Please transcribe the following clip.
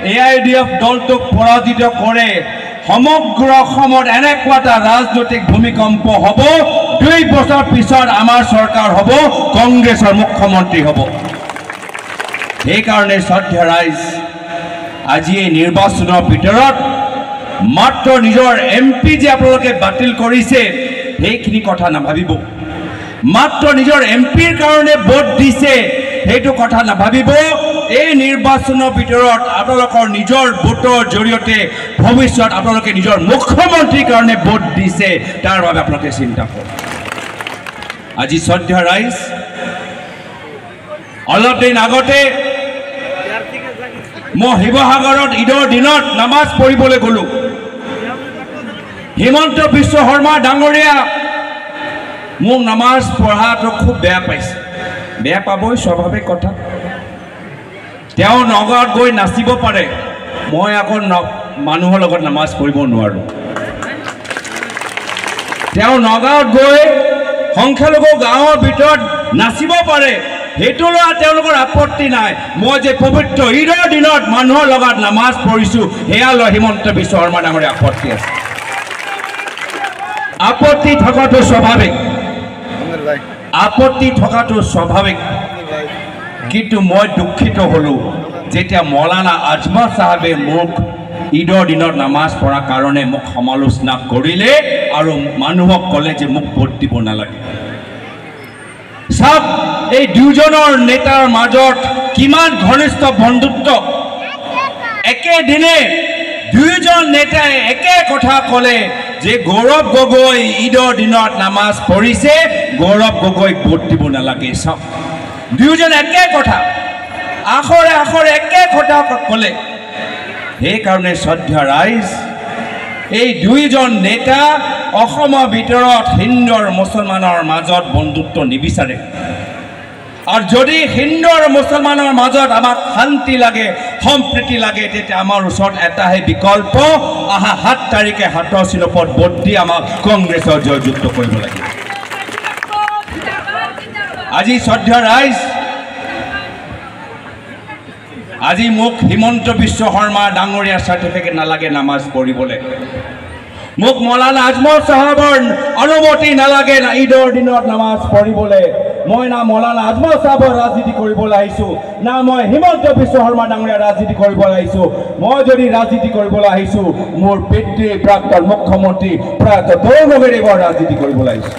AIDF দলটোক পৰাজিত কৰে সমগ্ৰ অসমত এনেকুৱা এটা ৰাজনৈতিক ভূমিকম্প হ'ব 2 বছৰ পিছত আমাৰ চৰকাৰ হ'ব কংগ্ৰেছৰ মুখ্যমন্ত্ৰী হ'ব সেইকাৰণে শ্ৰদ্ধেয় ৰাইজ আজি এই নিৰ্বাচনৰ ভিতৰত মাত্ৰ নিজৰ MP যে আপোনালোকে বাতিল কৰিছে সেইখিনি কথা নাভাবিব মাত্ৰ নিজৰ MPৰ কাৰণে ভোট দিছে সেইটো কথা নাভাবিব এই নিৰ্বাচনৰ ভিতৰত আপোনালোকৰ নিজৰ ভোটৰ জৰিয়তে ভৱিষ্যত আপোনালোকে নিজৰ মুখ্যমন্ত্ৰীৰ কাৰণে ভোট দিছে তাৰ বাবে আপোনালোকে চিন্তা কৰক আজি শ্ৰদ্ধেয় ৰাইজ অলপ দিন আগতে মই শিৱসাগৰত ঈদৰ দিনত নামাজ পঢ়িবলৈ গ'লো হিমন্ত বিশ্ব শৰ্মা ডাঙৰীয়া মোক নামাজ পঢ়াটো খুব বেয়া পাইছে বেয়া পাবই স্বাভাৱিক কথা তেওঁ নগাঁৱত গৈ নাচিব পাৰে মই আকৌ মানুহৰ লগত নামাজ পঢ়িব নোৱাৰোঁ তেওঁ নগাঁৱত গৈ সংখ্যালঘু গাঁৱৰ ভিতৰত নাচিব পাৰে সেইটো লোৱা তেওঁলোকৰ আপত্তি নাই মই যে পবিত্ৰ ঈদৰ দিনত মানুহৰ লগত নামাজ পঢ়িছোঁ সেয়া লৈ হিমন্ত বিশ্ব শৰ্মা ডাঙৰীয়া আপত্তি আছে আপত্তি থকাটো স্বাভাৱিক আপত্তি থকাটো স্বাভাৱিক কিন্তু মই দুখিত হলো যেতিয়া মৌলানা আজমল সাহেবে মোক ঈদৰ দিনত নামাজ পঢ়াৰ কাৰণে মোক সমালোচনা কৰিলে আৰু মানুহক ক'লে যে মোক ভোট দিব নালাগে সব এই দুজনৰ নেতাৰ মাজত কিমান ঘনিষ্ঠ বন্ধুত্ব একেদিনে দুজন নেতাই একে কথা ক'লে যে গৌৰৱ গগৈ ঈদৰ দিনত নামাজ পঢ়িছে গৌৰৱ গগৈক ভোট দিব নালাগে সব দুজন একে কথা আখৰে আখৰে একে কথা ক'লে সেইকাৰণে শ্ৰদ্ধেয় ৰাইজ এই দুইজন নেতা অসমৰ ভিতৰত হিন্দু আৰু মুছলমানৰ মাজত বন্ধুত্ব নিবিচাৰে আৰু যদি হিন্দু আৰু মুছলমানৰ মাজত আমাক শান্তি লাগে সম্প্ৰীতি লাগে তেতিয়া আমাৰ ওচৰত এটাহে বিকল্প আহা 7 তাৰিখে হাতৰ চিলপত ভোট দি আমাক কংগ্ৰেছৰ জয়যুক্ত কৰিব লাগিব আজি শ্ৰদ্ধেয় ৰাইজ আজি মোক হিমন্ত বিশ্ব শৰ্মা ডাঙৰীয়াৰ চাৰ্টিফিকেট নালাগে নামাজ পঢ়িবলৈ মোক মৌলানা আজমল সাহেবৰ অনুমতি নালাগে ঈদৰ দিনত নামাজ পঢ়িবলৈ মই না মৌলানা আজমল সাহেবৰ ৰাজনীতি কৰিবলৈ আহিছোঁ না মই হিমন্ত বিশ্ব শৰ্মা ডাঙৰীয়াৰ ৰাজনীতি কৰিবলৈ আহিছোঁ মই যদি ৰাজনীতি কৰিবলৈ আহিছোঁ মোৰ পিতৃ প্ৰাক্তন মুখ্যমন্ত্ৰী প্ৰয়াত তৰুণ গগৈদেৱৰ ৰাজনীতি কৰিবলৈ আহিছোঁ